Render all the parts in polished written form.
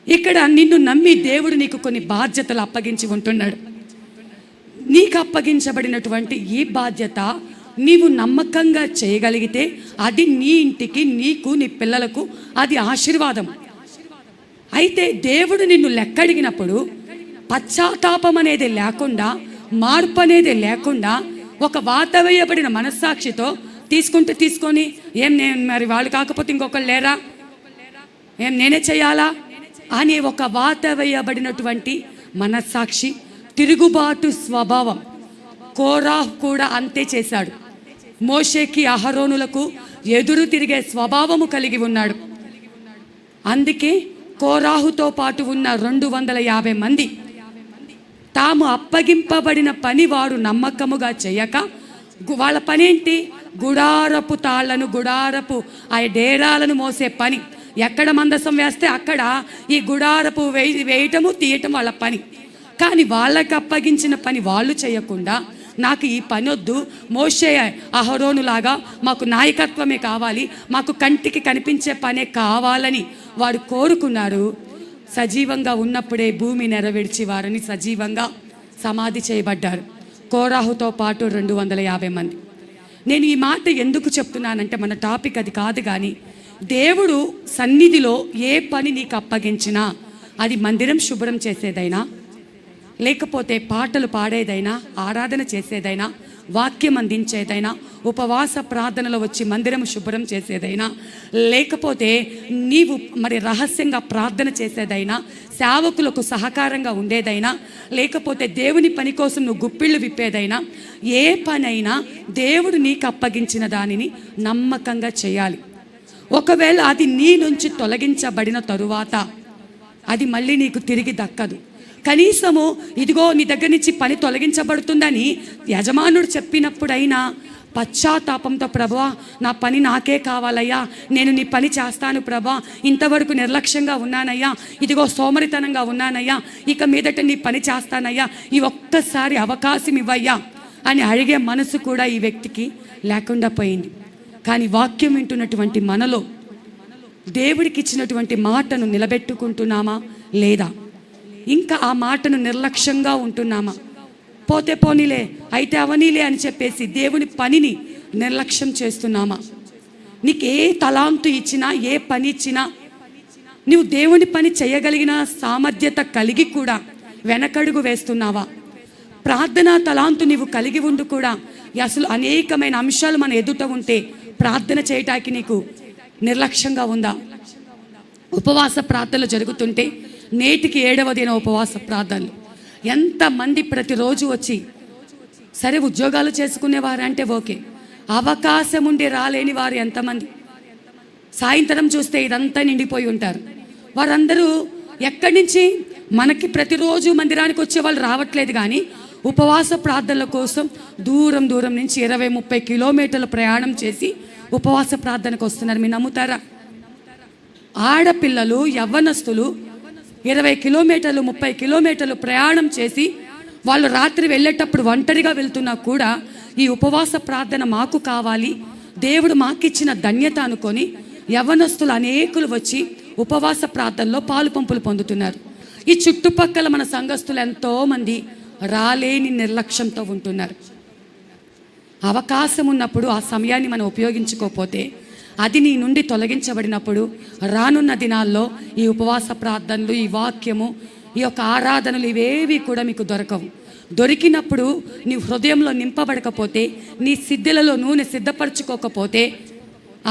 ఇక్కడ నిన్ను నమ్మి దేవుడు నీకు కొన్ని బాధ్యతలు అప్పగించి ఉంటున్నాడు. నీకు అప్పగించబడినటువంటి ఈ బాధ్యత నీవు నమ్మకంగా చేయగలిగితే అది నీ ఇంటికి, నీకు, నీ పిల్లలకు అది ఆశీర్వాదం. అయితే దేవుడు నిన్ను లెక్కడిగినప్పుడు పశ్చాత్తాపం అనేది లేకుండా, మార్పు అనేది లేకుండా, ఒక వాతవేయబడిన మనస్సాక్షితో తీసుకొని నేను మరి వాళ్ళు కాకపోతే ఇంకొకరు లేరా, నేనే చేయాలా అని ఒక వాతవేయబడినటువంటి మనస్సాక్షి, తిరుగుబాటు స్వభావం. కోరాహు కూడా అంతే చేశాడు. మోషేకి, అహరోనులకు ఎదురు తిరిగే స్వభావము కలిగి ఉన్నాడు. అందుకే కోరాహుతో పాటు ఉన్న 250 మంది తాము అప్పగింపబడిన పని వారు నమ్మకముగా చేయక, వాళ్ళ పనేంటి? గుడారపు తాళ్లను, గుడారపు ఆ డేరాలను మోసే పని. ఎక్కడ మందసం వేస్తే అక్కడ ఈ గుడారపు వేయటము తీయటం వాళ్ళ పని. కానీ వాళ్ళకి అప్పగించిన పని వాళ్ళు చేయకుండా, నాకు ఈ పని వద్దు, మోషే అహరోనులాగా మాకు నాయకత్వమే కావాలి, మాకు కంటికి కనిపించే పనే కావాలని వారు కోరుకున్నారు. సజీవంగా ఉన్నప్పుడే భూమి నెరవేర్చి వారిని సజీవంగా సమాధి చేయబడ్డారు. కోరాహుతో పాటు 250 మంది. నేను ఈ మాట ఎందుకు చెప్తున్నానంటే, మన టాపిక్ అది కాదు, కానీ దేవుడు సన్నిధిలో ఏ పని నీకు అప్పగించినా, అది మందిరం శుభ్రం చేసేదైనా, లేకపోతే పాటలు పాడేదైనా, ఆరాధన చేసేదైనా, వాక్యం అందించేదైనా, ఉపవాస ప్రార్థనలో వచ్చి మందిరం శుభ్రం చేసేదైనా, లేకపోతే నీవు మరి రహస్యంగా ప్రార్థన చేసేదైనా, సేవకులకు సహకారంగా ఉండేదైనా, లేకపోతే దేవుని పని కోసం నువ్వు గుప్పిళ్ళు విప్పేదైనా, ఏ పనైనా దేవుడు నీకు అప్పగించిన దానిని నమ్మకంగా చేయాలి. ఒకవేళ అది నీ నుంచి తొలగించబడిన తరువాత అది మళ్ళీ నీకు తిరిగి దక్కదు. కనీసము ఇదిగో నీ దగ్గర నుంచి పని తొలగించబడుతుందని యజమానుడు చెప్పినప్పుడైనా పశ్చాత్తాపంతో, ప్రభువా నా పని నాకే కావాలయ్యా, నేను నీ పని చేస్తాను ప్రభువా, ఇంతవరకు నిర్లక్ష్యంగా ఉన్నానయ్యా, ఇదిగో సోమరితనంగా ఉన్నానయ్యా, ఇక మీదట నీ పని చేస్తానయ్యా, ఈ ఒక్కసారి అవకాశం ఇవ్వయ్యా అని అడిగే మనసు కూడా ఈ వ్యక్తికి లేకుండా పోయింది. కానీ వాక్యం వింటున్నటువంటి మనలో దేవుడికి ఇచ్చినటువంటి మాటను నిలబెట్టుకుంటున్నామా లేదా? ఇంకా ఆ మాటను నిర్లక్ష్యంగా ఉంటున్నామా? పోతే పోనీలే, అయితే అవనీలే అని చెప్పేసి దేవుని పనిని నిర్లక్ష్యం చేస్తున్నామా? నీకు ఏ తలాంతు ఇచ్చినా, ఏ పని ఇచ్చినా, నువ్వు దేవుని పని చేయగలిగిన సామర్థ్యత కలిగి కూడా వెనకడుగు వేస్తున్నావా? ప్రార్థనా తలాంతు నీవు కలిగి ఉండి కూడా అసలు అనేకమైన అంశాలు మన ఎదుట ఉంటే ప్రార్థన చేయటానికి నీకు నిర్లక్ష్యంగా ఉందా? ఉపవాస ప్రార్థనలు జరుగుతుంటే నేటికి 7వ దిన ఉపవాస ప్రార్థనలు. ఎంతమంది ప్రతిరోజు వచ్చి, సరే ఉద్యోగాలు చేసుకునేవారంటే ఓకే, అవకాశం ఉండి రాలేని వారు ఎంతమంది? సాయంత్రం చూస్తే ఇదంతా నిండిపోయి ఉంటారు. వారందరూ ఎక్కడి నుంచి? మనకి ప్రతిరోజు మందిరానికి వచ్చే వాళ్ళు రావట్లేదు, కానీ ఉపవాస ప్రార్థనల కోసం దూరం నుంచి 20-30 కిలోమీటర్ల ప్రయాణం చేసి ఉపవాస ప్రార్థనకు వస్తున్నారు. మీరు నమ్ముతారా? ఆడపిల్లలు, యవ్వనస్తులు 20 కిలోమీటర్లు, 30 కిలోమీటర్లు ప్రయాణం చేసి వాళ్ళు రాత్రి వెళ్ళేటప్పుడు ఒంటరిగా వెళ్తున్నా కూడా ఈ ఉపవాస ప్రార్థన మాకు కావాలి, దేవుడు మాకిచ్చిన ధన్యత అనుకొని యవ్వనస్తులు అనేకులు వచ్చి ఉపవాస ప్రార్థనలో పాలు పంపులు పొందుతున్నారు. ఈ చుట్టుపక్కల మన సంఘస్థులు ఎంతోమంది రాలేని నిర్లక్ష్యంతో ఉంటున్నారు. అవకాశం ఉన్నప్పుడు ఆ సమయాన్ని మనం ఉపయోగించుకోకపోతే, అది నీ నుండి తొలగించబడినప్పుడు రానున్న దినాల్లో ఈ ఉపవాస ప్రార్థనలు, ఈ వాక్యము, ఈ యొక్క ఆరాధనలు ఇవేవి కూడా మీకు దొరకవు. దొరికినప్పుడు నీ హృదయంలో నింపబడకపోతే, నీ సిద్ధులలో నూనె సిద్ధపరచుకోకపోతే,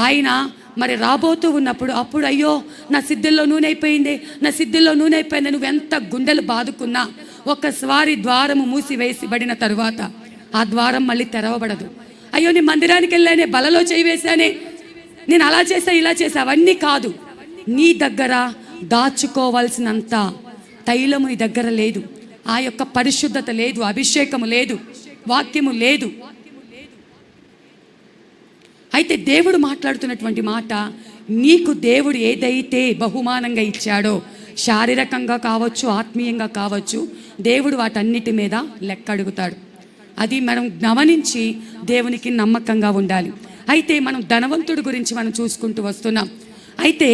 ఆయన మరి రాబోతూ ఉన్నప్పుడు అప్పుడు అయ్యో నా సిద్ధుల్లో నూనె అయిపోయింది, నా సిద్ధుల్లో నూనె అయిపోయింది, నువ్వెంత గుండెలు బాదుకున్నా ఒక్కసారి ద్వారము మూసివేసిబడిన తరువాత ఆ ద్వారం మళ్ళీ తెరవబడదు. అయ్యో నేను మందిరానికి వెళ్ళానే, బలలో చేయి వేశానే, నేను అలా చేసా ఇలా చేసా, అవన్నీ కాదు. నీ దగ్గర దాచుకోవాల్సినంత తైలము నీ దగ్గర లేదు, ఆ యొక్క పరిశుద్ధత లేదు, అభిషేకము లేదు, వాక్యము లేదు. అయితే దేవుడు మాట్లాడుతున్నటువంటి మాట, నీకు దేవుడు ఏదైతే బహుమానంగా ఇచ్చాడో, శారీరకంగా కావచ్చు, ఆత్మీయంగా కావచ్చు, దేవుడు వాటన్నిటి మీద లెక్క అడుగుతాడు. అది మనం గమనించి దేవునికి నమ్మకంగా ఉండాలి. అయితే మనం ధనవంతుడి గురించి మనం చూసుకుంటూ వస్తున్నాం. అయితే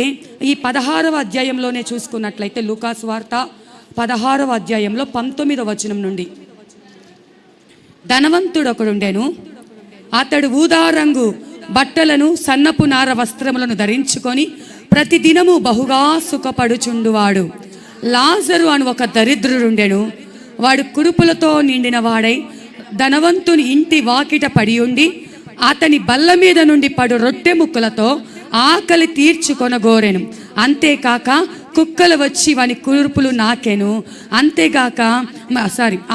ఈ 16వ అధ్యాయంలోనే చూసుకున్నట్లయితే లూకాసు వార్త 16వ అధ్యాయంలో 19వ వచనం నుండి, ధనవంతుడు ఒకడుండెను, అతడు ఊదా రంగు బట్టలను సన్నపు నార వస్త్రములను ధరించుకొని ప్రతిదినము బహుగా సుఖపడుచుండువాడు. లాజరు అని ఒక దరిద్రుడుండెను. వాడు కురుపులతో నిండిన వాడై ధనవంతుని ఇంటి వాకిట పడి ఉండి అతని బల్ల మీద నుండి పడు రొట్టె ముక్కలతో ఆకలి తీర్చుకొనగోరెను. అంతేకాక కుక్కలు వచ్చి వాని కురుపులు నాకెను. అంతేగాక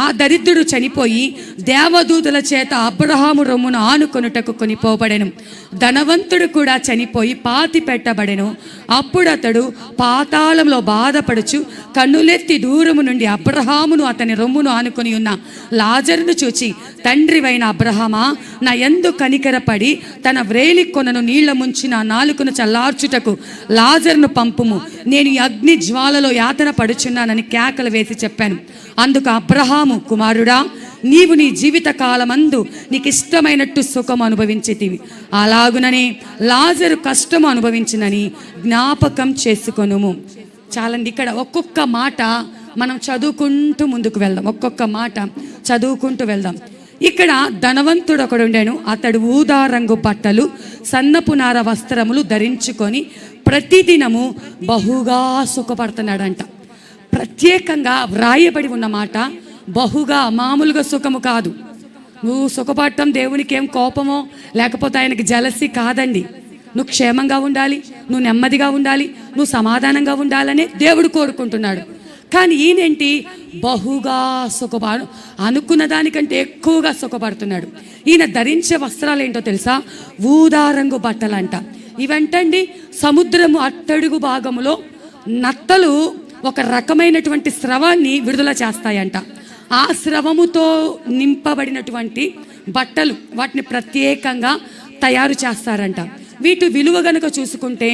ఆ దరిద్రుడు చనిపోయి దేవదూతల చేత అబ్రహాము రొమ్మును ఆనుకొనుటకు కొనిపోబడెను. ధనవంతుడు కూడా చనిపోయి పాతి పెట్టబడెను. అప్పుడు అతడు పాతాళంలో బాధపడుచు కన్నులెత్తి దూరము నుండి అబ్రహామును అతని రొమ్మును ఆనుకొని ఉన్న లాజరును చూచి, తండ్రివైన అబ్రహామా, నా యందు కనికరపడి తన వ్రేలి కొనను నీళ్ల ముంచి నా నాలుకను చల్లార్చుటకు లాజరును పంపుము, నేను ఈ అగ్ని జ్వాలలో యాతన పడుచున్నానని కేకలు వేసి చెప్పాను. అందుకు అబ్రహాము, కుమారుడా, నీవు నీ జీవిత కాలమందు నీకు ఇష్టమైనట్టు సుఖం అనుభవించితివి, అలాగునని లాజరు కష్టం అనుభవించినని జ్ఞాపకం చేసుకొనుము. చాలండి, ఇక్కడ ఒక్కొక్క మాట మనం చదువుకుంటూ ముందుకు వెళ్దాం. ఒక్కొక్క మాట చదువుకుంటూ వెళ్దాం. ఇక్కడ ధనవంతుడు ఒకడుండెను, అతడు ఊదా రంగు బట్టలు సన్నపు నార వస్త్రములు ధరించుకొని ప్రతిదినము బహుగా సుఖపడుతున్నాడంట. ప్రత్యేకంగా వ్రాయబడి ఉన్న మాట బహుగా, మామూలుగా సుఖము కాదు. నువ్వు సుఖపడటం దేవునికి ఏం కోపమో లేకపోతే ఆయనకి జలసి కాదండి. నువ్వు క్షేమంగా ఉండాలి, నువ్వు నెమ్మదిగా ఉండాలి, నువ్వు సమాధానంగా ఉండాలని దేవుడు కోరుకుంటున్నాడు. కానీ ఈయనేంటి, బహుగా అనుకున్న దానికంటే ఎక్కువగా సుఖపడుతున్నాడు. ఈయన ధరించే వస్త్రాలు ఏంటో తెలుసా? ఊదా రంగు బట్టలంట. ఇవంటండి సముద్రము అట్టడుగు భాగములో నత్తలు ఒక రకమైనటువంటి స్రవాన్ని విడుదల చేస్తాయంట. ఆ స్రవముతో నింపబడినటువంటి బట్టలు, వాటిని ప్రత్యేకంగా తయారు చేస్తారంట. వీటి విలువ గనుక చూసుకుంటే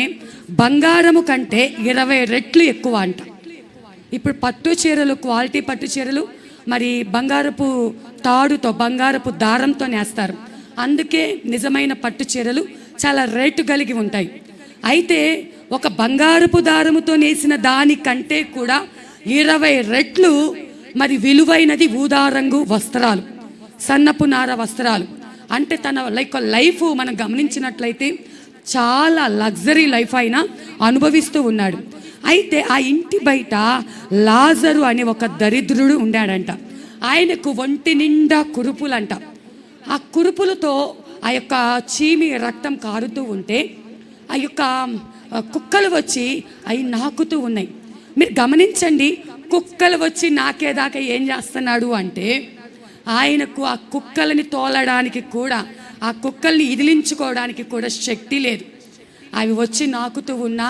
బంగారము కంటే 20 రెట్లు ఎక్కువ అంట. ఇప్పుడు పట్టు చీరలు, క్వాలిటీ పట్టు చీరలు మరి బంగారపు తాడుతో, బంగారపు దారంతో నేస్తారు. అందుకే నిజమైన పట్టు చీరలు చాలా రేటు కలిగి ఉంటాయి. అయితే ఒక బంగారపు దారముతో నేసిన దానికంటే కూడా 20 రెట్లు మరి విలువైనది ఊదా రంగు వస్త్రాలు, సన్నపు నార వస్త్రాలు. అంటే తన లైఫ్ మనం గమనించినట్లయితే చాలా లగ్జరీ లైఫ్ అయినా అనుభవిస్తూ ఉన్నాడు. అయితే ఆ ఇంటి బయట లాజరు అనే ఒక దరిద్రుడు ఉండాడంట. ఆయనకు ఒంటి నిండా కురుపులంట. ఆ కురుపులతో ఆ యొక్క చీమి రక్తం కారుతూ ఉంటే ఆ యొక్క కుక్కలు వచ్చి అవి నాకుతూ ఉన్నాయి. మీరు గమనించండి, కుక్కలు వచ్చి నాకేదాకా ఏం చేస్తున్నాడు అంటే, ఆయనకు ఆ కుక్కలని తోలడానికి కూడా, ఆ కుక్కల్ని ఇదిలించుకోవడానికి కూడా శక్తి లేదు. అవి వచ్చి నాకుతూ ఉన్నా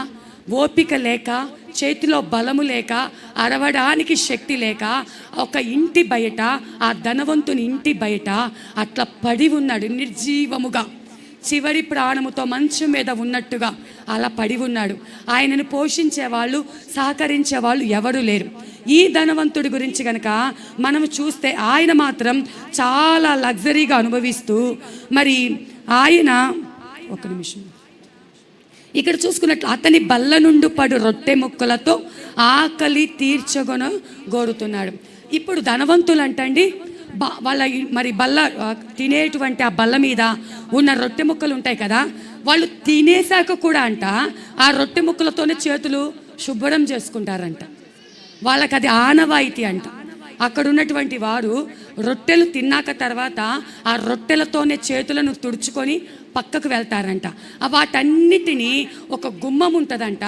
ఓపిక లేక, చేతిలో బలము లేక, అరవడానికి శక్తి లేక ఒక ఇంటి బయట, ఆ ధనవంతుని ఇంటి బయట అట్లా పడి ఉన్నాడు నిర్జీవముగా. చివరి ప్రాణముతో మంచం మీద ఉన్నట్టుగా అలా పడి ఉన్నాడు. ఆయనను పోషించే వాళ్ళు, సహకరించే వాళ్ళు ఎవరు లేరు. ఈ ధనవంతుడి గురించి కనుక మనం చూస్తే ఆయన మాత్రం చాలా లగ్జరీగా అనుభవిస్తూ మరి ఆయన, ఒక నిమిషం, ఇక్కడ చూసుకున్నట్లు అతని బల్ల నుండి పడు రొట్టె ముక్కలతో ఆకలి తీర్చగొన గోరుతున్నాడు. ఇప్పుడు ధనవంతులు అంటండి, వాళ్ళ మరి బల్ల తినేటువంటి ఆ బల్ల మీద ఉన్న రొట్టె ముక్కలు ఉంటాయి కదా, వాళ్ళు తినేసాక కూడా అంట ఆ రొట్టె ముక్కలతోనే చేతులు శుభ్రం చేసుకుంటారంట. వాళ్ళకి అది ఆనవాయితీ అంట. అక్కడ ఉన్నటువంటి వారు రొట్టెలు తిన్నాక తర్వాత ఆ రొట్టెలతోనే చేతులను తుడుచుకొని పక్కకు వెళ్తారంట. వాటన్నిటినీ ఒక గుమ్మం ఉంటుందంట.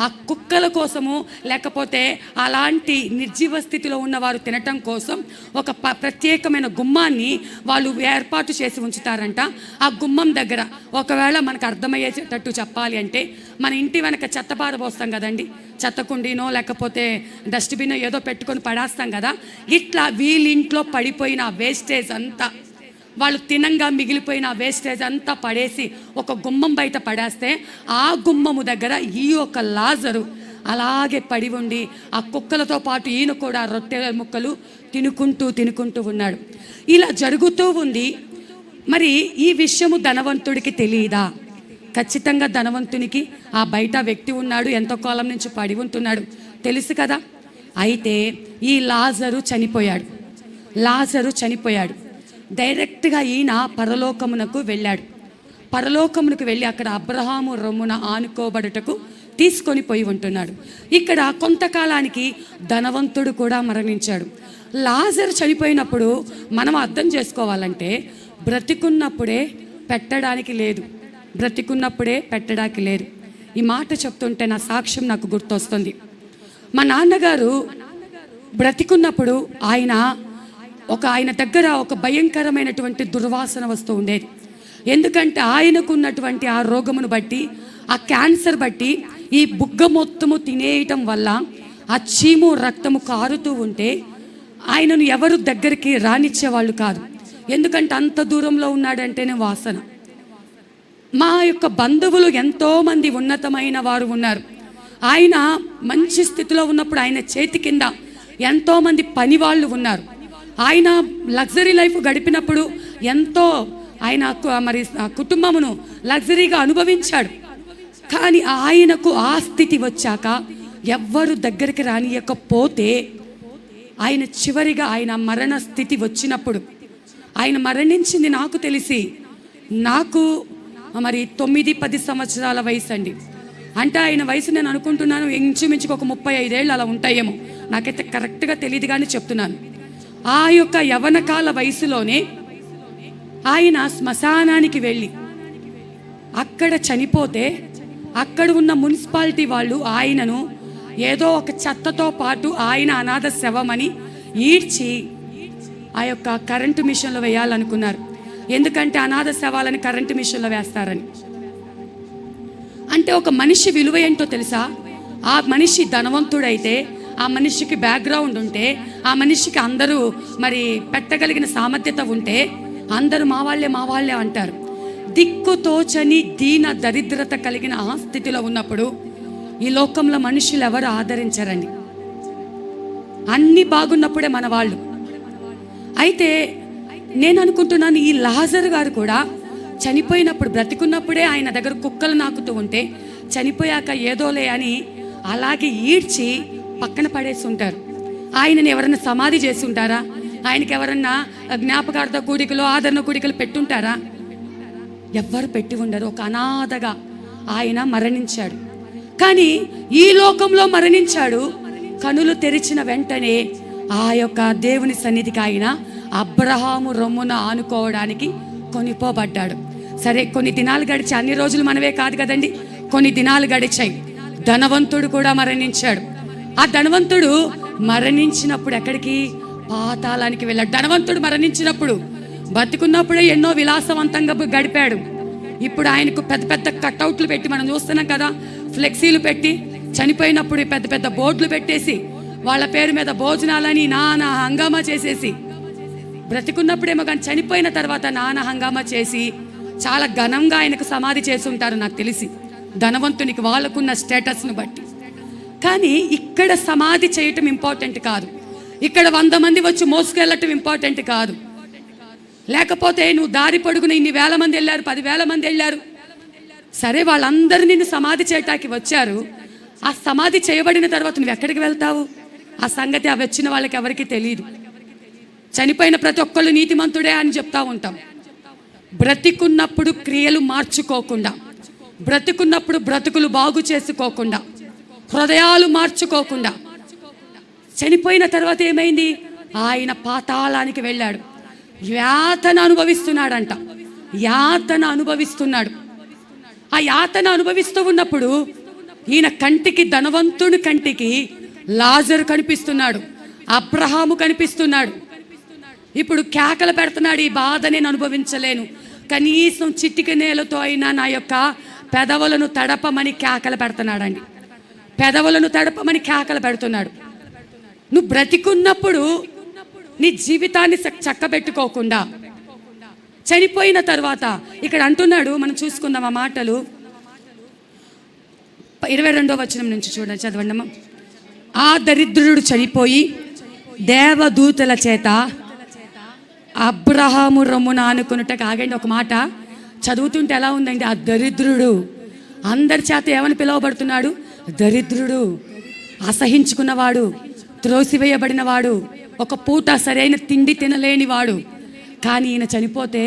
ఆ కుక్కల కోసము లేకపోతే అలాంటి నిర్జీవ స్థితిలో ఉన్నవారు తినటం కోసం ఒక ప్రత్యేకమైన గుమ్మాన్ని వాళ్ళు ఏర్పాటు చేసి ఉంచుతారంట. ఆ గుమ్మం దగ్గర ఒకవేళ మనకు అర్థమయ్యేటట్టు చెప్పాలి అంటే, మన ఇంటి వెనక చెత్త పారబోస్తాం కదండి, చెత్తకుండీనో లేకపోతే డస్ట్బిన్ ఏదో పెట్టుకొని పడేస్తాం కదా, ఇట్లా వీళ్ళింట్లో పడిపోయిన వేస్టేజ్ అంతా, వాళ్ళు తినంగా మిగిలిపోయిన వేస్టేజ్ అంతా పడేసి ఒక గుమ్మం బయట పడేస్తే, ఆ గుమ్మము దగ్గర ఈ యొక్క లాజరు అలాగే పడి ఉండి ఆ కుక్కలతో పాటు ఈయన కూడా రొట్టెల ముక్కలు తినుకుంటూ ఉన్నాడు. ఇలా జరుగుతూ ఉంది. మరి ఈ విషయము ధనవంతుడికి తెలియదా? ఖచ్చితంగా ధనవంతునికి ఆ బయట వ్యక్తి ఉన్నాడు, ఎంతో కాలం నుంచి పడి ఉంటున్నాడు తెలుసు కదా. అయితే ఈ లాజరు చనిపోయాడు. డైరెక్ట్గా ఈయన పరలోకమునకు వెళ్ళి అక్కడ అబ్రహాము రొమ్మున ఆనుకోబడుటకు తీసుకొని పోయి ఉంటున్నాడు. ఇక్కడ కొంతకాలానికి ధనవంతుడు కూడా మరణించాడు. లాజరు చనిపోయినప్పుడు మనం అర్థం చేసుకోవాలంటే బ్రతికున్నప్పుడే పెట్టడానికి లేదు. ఈ మాట చెప్తుంటే నా సాక్ష్యం నాకు గుర్తొస్తుంది. మా నాన్నగారు బ్రతికున్నప్పుడు ఆయన దగ్గర ఒక భయంకరమైనటువంటి దుర్వాసన వస్తూ ఉండేది. ఎందుకంటే ఆయనకున్నటువంటి ఆ రోగమును బట్టి, ఆ క్యాన్సర్ బట్టి ఈ బుగ్గ మొత్తము తినేయటం వల్ల ఆ చీము రక్తము కారుతూ ఉంటే ఆయనను ఎవరు దగ్గరికి రానిచ్చేవాళ్ళు కాదు. ఎందుకంటే అంత దూరంలో ఉన్నాడంటేనే వాసన. మా యొక్క బంధువులు ఎంతోమంది ఉన్నతమైన వారు ఉన్నారు. ఆయన మంచి స్థితిలో ఉన్నప్పుడు ఆయన చేతి కింద ఎంతోమంది పని వాళ్ళు ఉన్నారు. ఆయన లగ్జరీ లైఫ్ గడిపినప్పుడు ఎంతో ఆయన మరి కుటుంబమును లగ్జరీగా అనుభవించాడు. కానీ ఆయనకు ఆ స్థితి వచ్చాక ఎవ్వరు దగ్గరికి రానియకపోతే ఆయన చివరిగా ఆయన మరణ స్థితి వచ్చినప్పుడు, ఆయన మరణించింది నాకు తెలిసి మరి 9-10 సంవత్సరాల వయసు అండి. అంటే ఆయన వయసు నేను అనుకుంటున్నాను ఇంచుమించుకు ఒక 35 ఏళ్ళు అలా ఉంటాయేమో, నాకైతే కరెక్ట్గా తెలియదు కానీ చెప్తున్నాను. ఆ యొక్క యవనకాల వయసులోనే ఆయన శ్మశానానికి వెళ్ళి అక్కడ చనిపోతే అక్కడ ఉన్న మున్సిపాలిటీ వాళ్ళు ఆయనను ఏదో ఒక చెత్తతో పాటు ఆయన అనాథ శవమని ఈడ్చి ఆ యొక్క కరెంటు మిషన్లో వేయాలనుకున్నారు. ఎందుకంటే అనాథ శవాలని కరెంటు మిషన్లో వేస్తారని. అంటే ఒక మనిషి విలువ ఏంటో తెలుసా? ఆ మనిషి ధనవంతుడైతే, ఆ మనిషికి బ్యాక్గ్రౌండ్ ఉంటే, ఆ మనిషికి అందరూ మరి పెట్టగలిగిన సామర్థ్యత ఉంటే అందరూ మా వాళ్ళే అంటారు. దిక్కుతోచని దీన దరిద్రత కలిగిన ఆ స్థితిలో ఉన్నప్పుడు ఈ లోకంలో మనుషులు ఎవరు ఆదరించరండి. అన్నీ బాగున్నప్పుడే మన వాళ్ళు. అయితే నేను అనుకుంటున్నాను ఈ లాజరు గారు కూడా చనిపోయినప్పుడు, బ్రతికున్నప్పుడే ఆయన దగ్గర కుక్కలు నాకుతూ ఉంటే చనిపోయాక ఏదోలే అని అలాగే ఈడ్చి పక్కన పడేసి ఉంటారు. ఆయనని ఎవరన్నా సమాధి చేసి ఉంటారా? ఆయనకి ఎవరన్నా జ్ఞాపకార్థ కూడికలు, ఆదరణ కూడికలు పెట్టుంటారా? ఎవ్వరు పెట్టి ఉండరు. ఒక అనాథగా ఆయన మరణించాడు. కానీ ఈ లోకంలో మరణించాడు. కనులు తెరిచిన వెంటనే ఆ యొక్క దేవుని సన్నిధికి ఆయన అబ్రహాము రొమ్మున ఆనుకోవడానికి కొనిపోబడ్డాడు. సరే, కొన్ని దినాలు గడిచి, అన్ని రోజులు మనవే కాదు కదండి, కొన్ని దినాలు గడిచాయి. ధనవంతుడు కూడా మరణించాడు. ఆ ధనవంతుడు మరణించినప్పుడు ఎక్కడికి? పాతాళానికి వెళ్ళాడు. ధనవంతుడు మరణించినప్పుడు బతికున్నప్పుడే ఎన్నో విలాసవంతంగా గడిపాడు. ఇప్పుడు ఆయనకు పెద్ద పెద్ద కట్అవుట్లు పెట్టి మనం చూస్తున్నాం కదా, ఫ్లెక్సీలు పెట్టి, చనిపోయినప్పుడు పెద్ద పెద్ద బోర్డులు పెట్టేసి వాళ్ళ పేరు మీద భోజనాలని నానా హంగామా చేసేసి, బ్రతికున్నప్పుడేమో కానీ చనిపోయిన తర్వాత నానా హంగామా చేసి చాలా ఘనంగా ఆయనకు సమాధి చేసి ఉంటారు నాకు తెలిసి, ధనవంతునికి వాళ్ళకున్న స్టేటస్ను బట్టి. కానీ ఇక్కడ సమాధి చేయటం ఇంపార్టెంట్ కాదు. ఇక్కడ 100 మంది వచ్చి మోసుకెళ్ళటం ఇంపార్టెంట్ కాదు. లేకపోతే నువ్వు దారి పొడుగున ఇన్ని వేల మంది వెళ్ళారు, 10,000 మంది వెళ్ళారు, సరే వాళ్ళందరూ నిన్ను సమాధి చేయటానికి వచ్చారు. ఆ సమాధి చేయబడిన తర్వాత నువ్వు ఎక్కడికి వెళ్తావు? ఆ సంగతి అవి వచ్చిన వాళ్ళకి ఎవరికి తెలియదు. చనిపోయిన ప్రతి ఒక్కళ్ళు నీతిమంతుడే అని చెప్తా ఉంటాం. బ్రతికున్నప్పుడు క్రియలు మార్చుకోకుండా, బ్రతికున్నప్పుడు బ్రతుకులు బాగు చేసుకోకుండా, హృదయాలు మార్చుకోకుండా, చనిపోయిన తర్వాత ఏమైంది? ఆయన పాతాళానికి వెళ్ళాడు. యాతన అనుభవిస్తున్నాడంట. యాతన అనుభవిస్తున్నాడు. ఆ యాతన అనుభవిస్తూ ఉన్నప్పుడు ఈయన కంటికి, ధనవంతుని కంటికి లాజరు కనిపిస్తున్నాడు, అబ్రహాము కనిపిస్తున్నాడు. ఇప్పుడు కేకలు పెడుతున్నాడు, ఈ బాధ నేను అనుభవించలేను, కనీసం చిటిక నేలతో అయినా నా యొక్క పెదవులను తడపమని కేకలు పెడుతున్నాడండి. పెదవులను తడపమని కేకలు పెడుతున్నాడు. నువ్వు బ్రతికున్నప్పుడు నీ జీవితాన్ని చక్కబెట్టుకోకుండా చనిపోయిన తర్వాత ఇక్కడ అంటున్నాడు, మనం చూసుకుందాం ఆ మాటలు. 22వ వచనం నుంచి చూడండి, చదవండి అమ్మ. ఆ దరిద్రుడు చనిపోయి దేవదూతల చేత అబ్రహాము రొమ్మున ఆనుకున్నట్టు. ఆగండి ఒక మాట, చదువుతుంటే ఎలా ఉందండి? ఆ దరిద్రుడు అందరి చేత ఏమని పిలువబడుతున్నాడు? దరిద్రుడు, అసహించుకున్నవాడు, త్రోసివేయబడినవాడు, ఒక పూట సరైన తిండి తినలేనివాడు. కానీ ఈయన చనిపోతే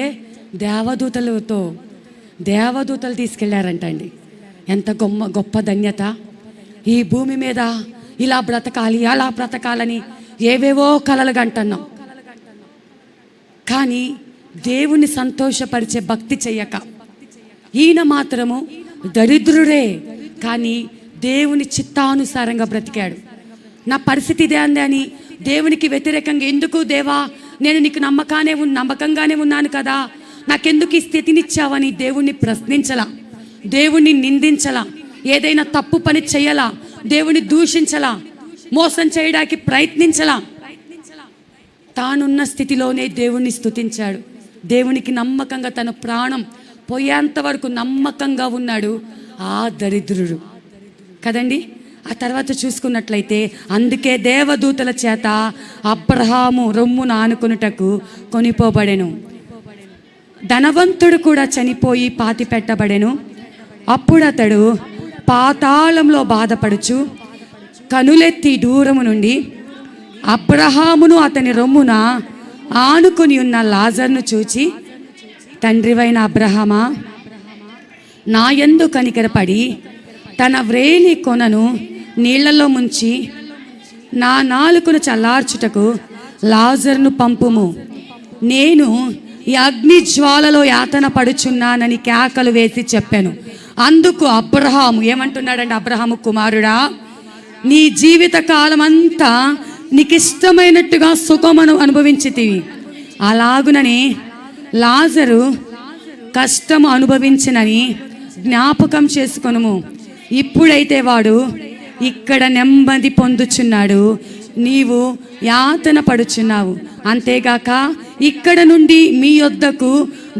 దేవదూతలు తీసుకెళ్లారంటండి. ఎంత గొప్ప ధన్యత! ఈ భూమి మీద ఇలా బ్రతకాలి, అలా బ్రతకాలని ఏవేవో కలలు కంటున్నాం. కానీ దేవుని సంతోషపరిచే భక్తి చెయ్యక ఈయన మాత్రము దరిద్రుడే, కానీ దేవుని చిత్తానుసారంగా బ్రతికాడు. నా పరిస్థితి ఇదే అంది అని దేవునికి వ్యతిరేకంగా, ఎందుకు దేవా, నేను నీకు నమ్మకంగానే ఉన్నాను కదా, నాకెందుకు ఈ స్థితినిచ్చావని దేవుణ్ణి ప్రశ్నించలా, దేవుణ్ణి నిందించలా, ఏదైనా తప్పు పని చెయ్యలా, దేవుని దూషించలా, మోసం చేయడానికి ప్రయత్నించలా. తానున్న స్థితిలోనే దేవుణ్ణి స్తుతించాడు. దేవునికి నమ్మకంగా తన ప్రాణం పోయేంత వరకు నమ్మకంగా ఉన్నాడు ఆ దరిద్రుడు కదండి. ఆ తర్వాత చూసుకున్నట్లయితే, అందుకే దేవదూతల చేత అబ్రహాము రొమ్మును ఆనుకొనుటకు కొనిపోబడెను. ధనవంతుడు కూడా చనిపోయి పాతి పెట్టబడెను. అప్పుడు అతడు పాతాళంలో బాధపడుచు కనులెత్తి దూరము నుండి అబ్రహామును అతని రొమ్మున ఆనుకొని ఉన్న లాజర్ను చూచి, తండ్రివైన అబ్రహామా, నా యందు కనికరపడి తన వ్రేలి కొనను నీళ్లలో ముంచి నా నాలుకను చల్లార్చుటకు లాజర్ను పంపుము. నేను ఈ అగ్ని జ్వాలలో యాతన పడుచున్నానని కేకలు వేసి చెప్పాను. అందుకు అబ్రహాము ఏమంటున్నాడంటే, అబ్రహాము కుమారుడా, నీ జీవిత కాలం అంతా నీకు ఇష్టమైనట్టుగా సుఖమును అనుభవించితివి, అలాగునని లాజరు కష్టము అనుభవించినని జ్ఞాపకం చేసుకొనుము. ఇప్పుడైతే వాడు ఇక్కడ నెమ్మది పొందుచున్నాడు, నీవు యాతన పడుచున్నావు. అంతేగాక ఇక్కడ నుండి మీ యొద్దకు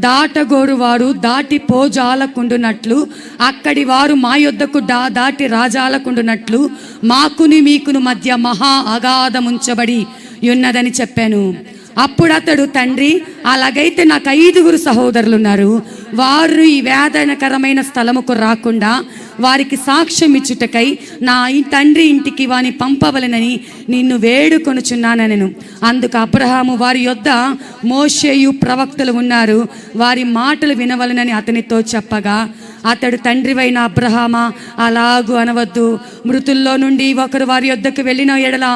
దాటగోరు వారు దాటి పోజాలకుండునట్లు, అక్కడి వారు మా యొద్దకు దాటి రాజాలకుండునట్లు మాకుని మీకును మధ్య మహా అగాధముంచబడి ఉన్నదని చెప్పాను. అప్పుడు అతడు, తండ్రి, అలాగైతే నాకు 5 సహోదరులు ఉన్నారు, వారు ఈ వేదనకరమైన స్థలముకు రాకుండా వారికి సాక్ష్యం ఇచ్చుటకై నా తండ్రి ఇంటికి వాని పంపవలెనని నిన్ను వేడుకొనుచున్నానెను. అందుకు అబ్రహాము, వారి యొద్ద మోషేయు ప్రవక్తలు ఉన్నారు, వారి మాటలు వినవలెనని అతనితో చెప్పగా, అతడు, తండ్రివైన అబ్రహామా, అలాగూ అనవద్దు. మృతుల్లో నుండి ఒకరు వారి యొద్దకు వెళ్ళిన ఎడల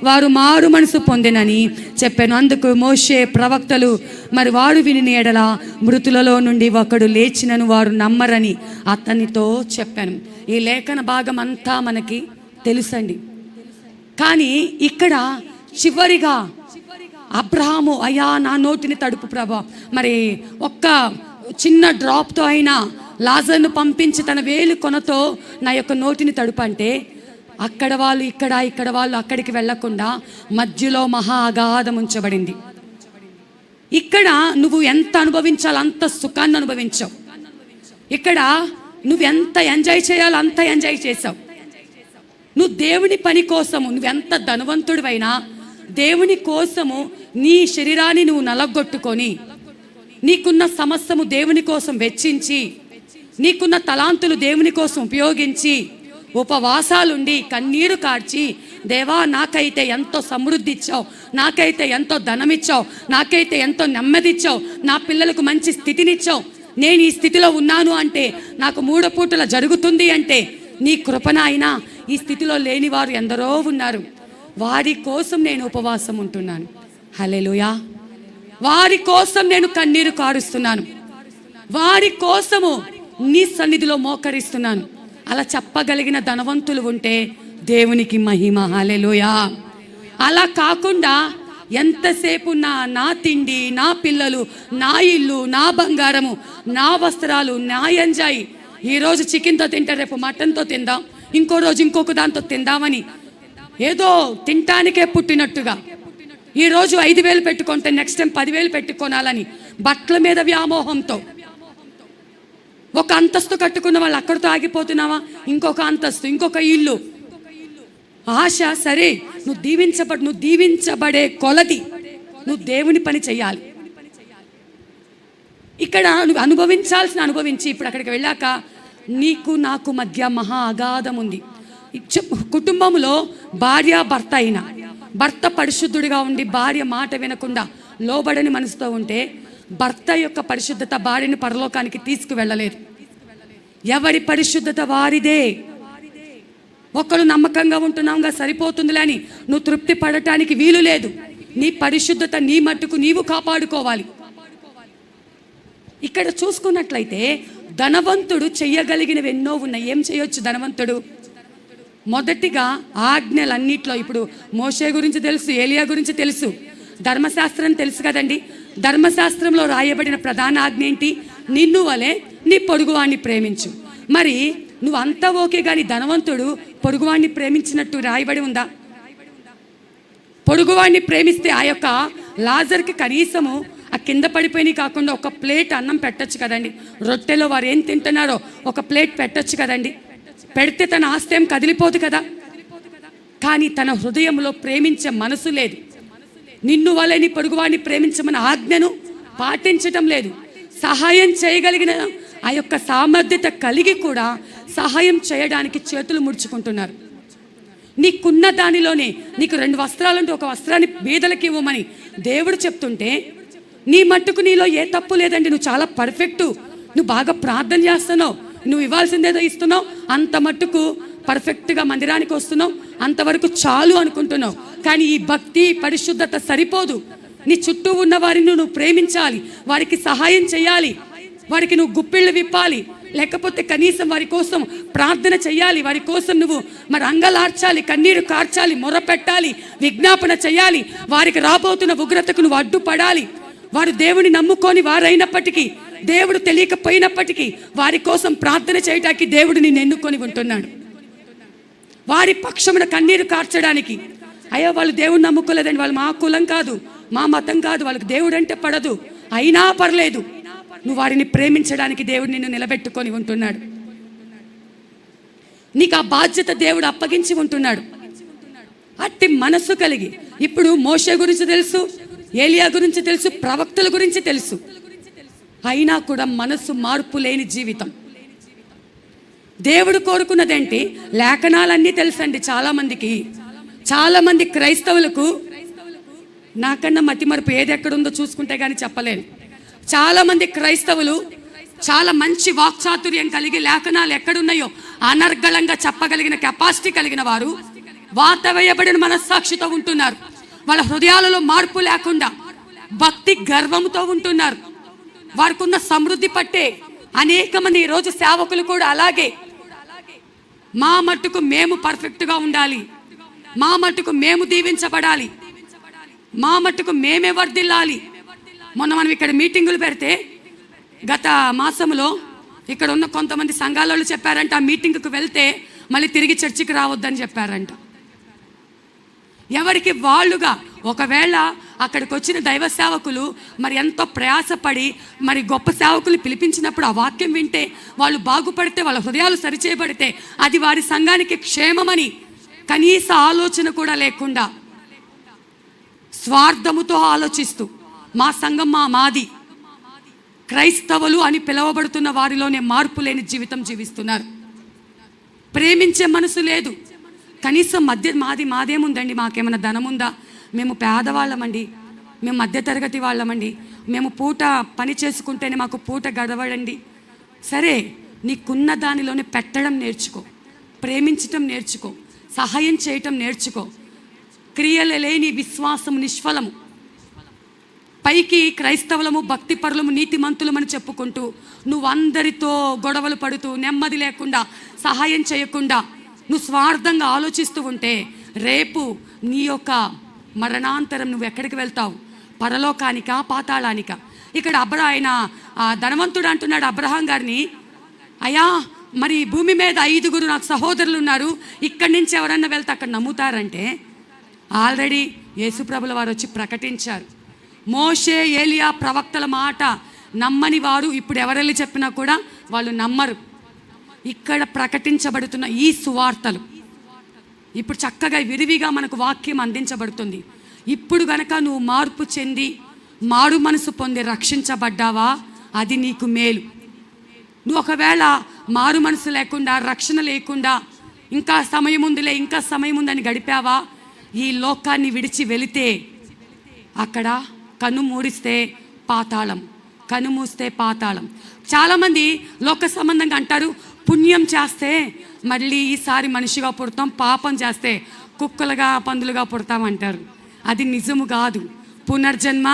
వారు మారు మనసు పొందెనని చెప్పాను. అందుకు మోషే ప్రవక్తలు మరి వారు వినిన ఎడల మృతులలో నుండి ఒకడు లేచినను వారు నమ్మరని అతనితో చెప్పాను. ఈ లేఖన భాగం అంతా మనకి తెలుసండి. కానీ ఇక్కడ చివరిగా అబ్రహాము, అయ్యా నా నోటిని తడుపు ప్రభా, మరి ఒక్క చిన్న డ్రాప్తో అయినా లాజర్ను పంపించి తన వేలు కొనతో నా యొక్క నోటిని తడుపంటే, అక్కడ వాళ్ళు ఇక్కడ వాళ్ళు అక్కడికి వెళ్లకుండా మధ్యలో మహా అగాధం ఉంచబడింది. ఇక్కడ నువ్వు ఎంత అనుభవించాలో అంత సుఖాన్ని అనుభవించావు. ఇక్కడ నువ్వు ఎంత ఎంజాయ్ చేయాలో అంత ఎంజాయ్ చేసావు. నువ్వు దేవుని పని కోసము నువ్వెంత ధనవంతుడివైనా దేవుని కోసము నీ శరీరాన్ని నువ్వు నలగొట్టుకొని, నీకున్న సమస్తము దేవుని కోసం వెచ్చించి, నీకున్న తలాంతులు దేవుని కోసం ఉపయోగించి, ఉపవాసాలుండి కన్నీరు కార్చి, దేవా నాకైతే ఎంతో సమృద్ధి ఇచ్చావు, నాకైతే ఎంతో ధనమిచ్చావు, నాకైతే ఎంతో నెమ్మదిచ్చావు, నా పిల్లలకు మంచి స్థితినిచ్చావు, నేను ఈ స్థితిలో ఉన్నాను అంటే, నాకు 3 పూటల జరుగుతుంది అంటే నీ కృపణ అయినా ఈ స్థితిలో లేని వారు ఎందరో ఉన్నారు. వారి కోసం నేను ఉపవాసం ఉంటున్నాను. హల్లెలూయా. వారి కోసం నేను కన్నీరు కారుస్తున్నాను, వారి కోసము నీ సన్నిధిలో మోకరిస్తున్నాను. అలా చెప్పగలిగిన ధనవంతులు ఉంటే దేవునికి మహిమ. హల్లెలూయా. అలా కాకుండా ఎంతసేపు నా తిండి, నా పిల్లలు, నా ఇల్లు, నా బంగారము, నా వస్త్రాలు, నా ఎంజాయ్, ఈరోజు చికెన్తో తింటే రేపు మటన్తో తిందాం, ఇంకో రోజు ఇంకొక దాంతో తిందామని ఏదో తింటానికే పుట్టినట్టుగా, ఈరోజు 5,000 పెట్టుకుంటే నెక్స్ట్ టైం 10,000 పెట్టుకోనాలని బట్టల మీద వ్యామోహంతో ఒక అంతస్తు కట్టుకున్న వాళ్ళు అక్కడితో ఆగిపోతున్నావా? ఇంకొక అంతస్తు, ఇంకొక ఇల్లు, ఆశ. సరే, నువ్వు దీవించబడే కొలది నువ్వు దేవుని పని చెయ్యాలి. ఇక్కడ నువ్వు అనుభవించి ఇప్పుడు అక్కడికి వెళ్ళాక నీకు నాకు మధ్య మహా అగాధం ఉంది. కుటుంబంలో భార్య భర్త అయినా, భర్త పరిశుద్ధుడిగా ఉండి భార్య మాట వినకుండా లోబడని మనసుతో ఉంటే భర్త యొక్క పరిశుద్ధత భార్యని పరలోకానికి తీసుకువెళ్ళలేదు. ఎవరి పరిశుద్ధత వారిదే. ఒకరు నమ్మకంగా ఉంటున్నాంగా సరిపోతుందిలే అని నువ్వు తృప్తి పడటానికి వీలు లేదు. నీ పరిశుద్ధత నీ మట్టుకు నీవు కాపాడుకోవాలి. ఇక్కడ చూసుకున్నట్లయితే ధనవంతుడు చెయ్యగలిగినవి ఎన్నో ఉన్నాయి. ఏం చేయొచ్చు ధనవంతుడు? మొదటిగా ఆజ్ఞలన్నిట్లో, ఇప్పుడు మోషే గురించి తెలుసు, ఏలియా గురించి తెలుసు, ధర్మశాస్త్రం తెలుసు కదండి. ధర్మశాస్త్రంలో రాయబడిన ప్రధాన ఆజ్ఞ ఏంటి? నిన్ను వలె నీ పొరుగువాణ్ణి ప్రేమించు. మరి నువ్వు అంతా ఓకే, కానీ ధనవంతుడు పొరుగువాణ్ణి ప్రేమించినట్టు రాయబడి ఉందా? పొరుగువాణ్ణి ప్రేమిస్తే ఆ యొక్క లాజర్కి కనీసము ఆ కింద పడిపోయినవి కాకుండా ఒక ప్లేట్ అన్నం పెట్టచ్చు కదండి. రొట్టెలో వారు ఏం తింటున్నారో ఒక ప్లేట్ పెట్టచ్చు కదండి. పెడితే తన ఆస్తి ఏం కదిలిపోదు కదా. కానీ తన హృదయంలో ప్రేమించే మనసు లేదు. నిన్ను వలె నీ పొరుగువాడిని ప్రేమించమని ఆజ్ఞను పాటించటం లేదు. సహాయం చేయగలిగిన ఆ యొక్క సామర్థ్యత కలిగి కూడా సహాయం చేయడానికి చేతులు ముడుచుకుంటున్నారు. నీకున్న దానిలోనే నీకు 2 వస్త్రాలంటే ఒక వస్త్రాన్ని బీదలకి ఇవ్వమని దేవుడు చెప్తుంటే నీ మట్టుకు నీలో ఏ తప్పు లేదండి. నువ్వు చాలా పర్ఫెక్టు, నువ్వు బాగా ప్రార్థన చేస్తున్నావు, నువ్వు ఇవ్వాల్సిందేదో ఇస్తున్నావు, అంత మట్టుకు పర్ఫెక్ట్గా మందిరానికి వస్తున్నావు, అంతవరకు చాలు అనుకుంటున్నావు. కానీ ఈ భక్తి పరిశుద్ధత సరిపోదు. నీ చుట్టూ ఉన్న వారిని నువ్వు ప్రేమించాలి, వారికి సహాయం చేయాలి, వారికి నువ్వు గుప్పిళ్ళు విప్పాలి, లేకపోతే కనీసం వారి కోసం ప్రార్థన చేయాలి, వారి కోసం నువ్వు మరి అంగలార్చాలి, కన్నీరు కార్చాలి, మొర పెట్టాలి, విజ్ఞాపన చేయాలి. వారికి రాబోతున్న ఉగ్రతకు నువ్వు అడ్డుపడాలి. వారు దేవుని నమ్ముకొని వారైనప్పటికీ, దేవుడు తెలియకపోయినప్పటికీ వారి కోసం ప్రార్థన చేయడానికి దేవుడు నిన్ను ఎన్నుకొని ఉంటున్నాడు. వారి పక్షమున కన్నీరు కార్చడానికి. అయ్యో వాళ్ళు దేవుడు నమ్ముకోలేదండి, వాళ్ళు మా కులం కాదు, మా మతం కాదు, వాళ్ళకి దేవుడు అంటే పడదు, అయినా పర్లేదు, నువ్వు వారిని ప్రేమించడానికి దేవుడు నిన్ను నిలబెట్టుకొని ఉంటున్నాడు. నీకు ఆ బాధ్యత దేవుడు అప్పగించి ఉంటున్నాడు. అట్టి మనస్సు కలిగి, ఇప్పుడు మోషే గురించి తెలుసు, ఏలియా గురించి తెలుసు, ప్రవక్తల గురించి తెలుసు, అయినా కూడా మనస్సు మార్పు లేని జీవితం. దేవుడు కోరుకున్నదేంటి? లేఖనాలన్నీ తెలుసండి చాలామంది క్రైస్తవులకు. నాకన్నా మతిమరుపు ఏది ఎక్కడుందో చూసుకుంటే కానీ చెప్పలేను. చాలామంది క్రైస్తవులు చాలా మంచి వాక్చాతుర్యం కలిగి లేఖనాలు ఎక్కడున్నాయో అనర్గళంగా చెప్పగలిగిన కెపాసిటీ కలిగిన వారు వాత వేయబడిన మనస్సాక్షితో ఉంటున్నారు. వాళ్ళ హృదయాలలో మార్పు లేకుండా భక్తి గర్వంతో ఉంటున్నారు. వారికి ఉన్న సమృద్ధి పట్టే అనేక మంది ఈరోజు సేవకులు కూడా అలాగే, మా మట్టుకు మేము పర్ఫెక్ట్గా ఉండాలి, మా మట్టుకు మేము దీవించబడాలి, మా మట్టుకు మేమే వర్ధిల్లాలి. మొన్న మనం ఇక్కడ మీటింగులు పెడితే గత మాసంలో ఇక్కడ ఉన్న కొంతమంది సంఘాలలో చెప్పారంట, ఆ మీటింగ్కి వెళ్తే మళ్ళీ తిరిగి చర్చికి రావద్దని చెప్పారంట. ఎవరికి వాళ్ళుగా, ఒకవేళ అక్కడికి వచ్చిన దైవ సేవకులు మరి ఎంతో ప్రయాసపడి మరి గొప్ప సేవకులు పిలిపించినప్పుడు ఆ వాక్యం వింటే వాళ్ళు బాగుపడితే, వాళ్ళ హృదయాలు సరిచేయబడితే అది వారి సంఘానికి క్షేమమని కనీస ఆలోచన కూడా లేకుండా స్వార్థముతో ఆలోచిస్తూ మా సంఘం మాది, క్రైస్తవులు అని పిలువబడుతున్న వారిలోనే మార్పు లేని జీవితం జీవిస్తున్నారు. ప్రేమించే మనసు లేదు. కనీసం మాదేముందండి, మాకేమైనా ధనం ఉందా, మేము పేదవాళ్ళమండి, మేము మధ్యతరగతి వాళ్ళమండి, మేము పూట పని చేసుకుంటేనే మాకు పూట గడవడండి. సరే, నీకున్న దానిలోనే పెట్టడం నేర్చుకో, ప్రేమించటం నేర్చుకో, సహాయం చేయటం నేర్చుకో. క్రియలు లేని విశ్వాసం నిష్ఫలము. పైకి క్రైస్తవులము, భక్తిపరులము, నీతిమంతులమని చెప్పుకుంటూ నువ్వు అందరితో గొడవలు పడుతూ నెమ్మది లేకుండా సహాయం చేయకుండా నువ్వు స్వార్థంగా ఆలోచిస్తూ ఉంటే రేపు నీ యొక్క మరణాంతరం నువ్వు ఎక్కడికి వెళ్తావు? పరలోకానికా, పాతాళానికా? ఇక్కడ ఆయన ధనవంతుడు అంటున్నాడు అబ్రహాం గారిని, అయ్యా మరి భూమి మీద 5 నాకు సహోదరులు ఉన్నారు, ఇక్కడి నుంచి ఎవరన్నా వెళ్తే అక్కడ నమ్ముతారంటే ఆల్రెడీ యేసుప్రభుల వారు వచ్చి ప్రకటించారు. మోషే, ఏలియా, ప్రవక్తల మాట నమ్మని వారు ఇప్పుడు ఎవరెళ్ళి చెప్పినా కూడా వాళ్ళు నమ్మరు. ఇక్కడ ప్రకటించబడుతున్న ఈ సువార్తలు ఇప్పుడు చక్కగా విరివిగా మనకు వాక్యం అందించబడుతుంది. ఇప్పుడు గనక నువ్వు మార్పు చెంది మారు మనసు పొంది రక్షించబడ్డావా, అది నీకు మేలు. నువ్వు ఒకవేళ మారు మనసు లేకుండా, రక్షణ లేకుండా, ఇంకా సమయం ఉందని గడిపావా, ఈ లోకాన్ని విడిచి వెళితే అక్కడ కన్ను మూడిస్తే పాతాళం, కన్ను మూస్తే పాతాళం. చాలామంది లోక సంబంధంగా అంటారు, పుణ్యం చేస్తే మళ్ళీ ఈసారి మనిషిగా పుడతాం, పాపం చేస్తే కుక్కలుగా పందులుగా పుడతామంటారు. అది నిజము కాదు. పునర్జన్మ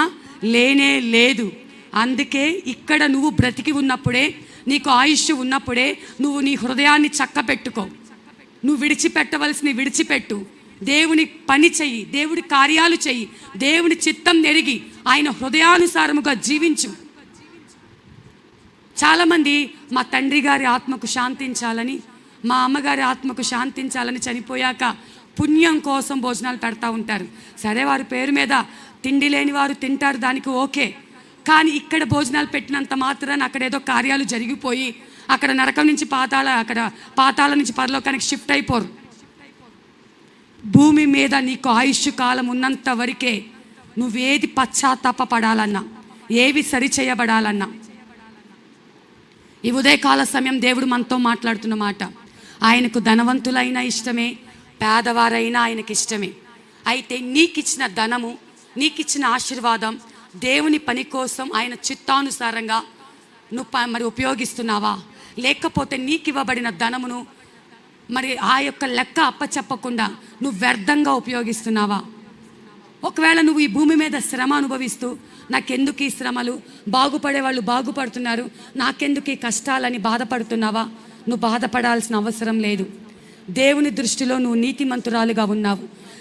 లేనే లేదు. అందుకే ఇక్కడ నువ్వు బ్రతికి ఉన్నప్పుడే, నీకు ఆయుష్ ఉన్నప్పుడే నువ్వు నీ హృదయాన్ని చక్కపెట్టుకో. నువ్వు విడిచిపెట్టవలసినవి విడిచిపెట్టు. దేవుని పని చెయ్యి, దేవుడి కార్యాలు చెయ్యి, దేవుని చిత్తం నెరిగి ఆయన హృదయానుసారముగా జీవించు. చాలామంది మా తండ్రి గారి ఆత్మకు శాంతించాలని, మా అమ్మగారి ఆత్మకు శాంతించాలని చనిపోయాక పుణ్యం కోసం భోజనాలు పెడతా ఉంటారు. సరే, వారి పేరు మీద తిండి లేని వారు తింటారు, దానికి ఓకే. కానీ ఇక్కడ భోజనాలు పెట్టినంత మాత్రాన అక్కడ ఏదో కార్యాలు జరిగిపోయి అక్కడ నరకం నుంచి పాతాళ నుంచి పరలోకానికి షిఫ్ట్ అయిపోరు. భూమి మీద నీకు ఆయుష్ కాలం ఉన్నంత వరకే నువ్వేది పశ్చాత్తాపడాలన్నా, ఏవి సరిచేయబడాలన్నా, ఈ ఉదయకాల సమయం దేవుడు మనతో మాట్లాడుతున్న మాట, ఆయనకు ధనవంతులైనా ఇష్టమే, పేదవారైనా ఆయనకి ఇష్టమే. అయితే నీకిచ్చిన ధనము, నీకిచ్చిన ఆశీర్వాదం దేవుని పని కోసం ఆయన చిత్తానుసారంగా నువ్వు మరి ఉపయోగిస్తున్నావా? లేకపోతే నీకు ఇవ్వబడిన ధనమును మరి ఆ యొక్క లెక్క అప్పచెప్పకుండా నువ్వు వ్యర్థంగా ఉపయోగిస్తున్నావా? ఒకవేళ నువ్వు ఈ భూమి మీద శ్రమ అనుభవిస్తూ, నాకెందుకు ఈ శ్రమలు, బాగుపడే వాళ్ళు బాగుపడుతున్నారు, నాకెందుకు ఈ కష్టాలని బాధపడుతున్నావా? నువ్వు బాధపడాల్సిన అవసరం లేదు. దేవుని దృష్టిలో నువ్వు నీతిమంతురాలుగా ఉన్నావు.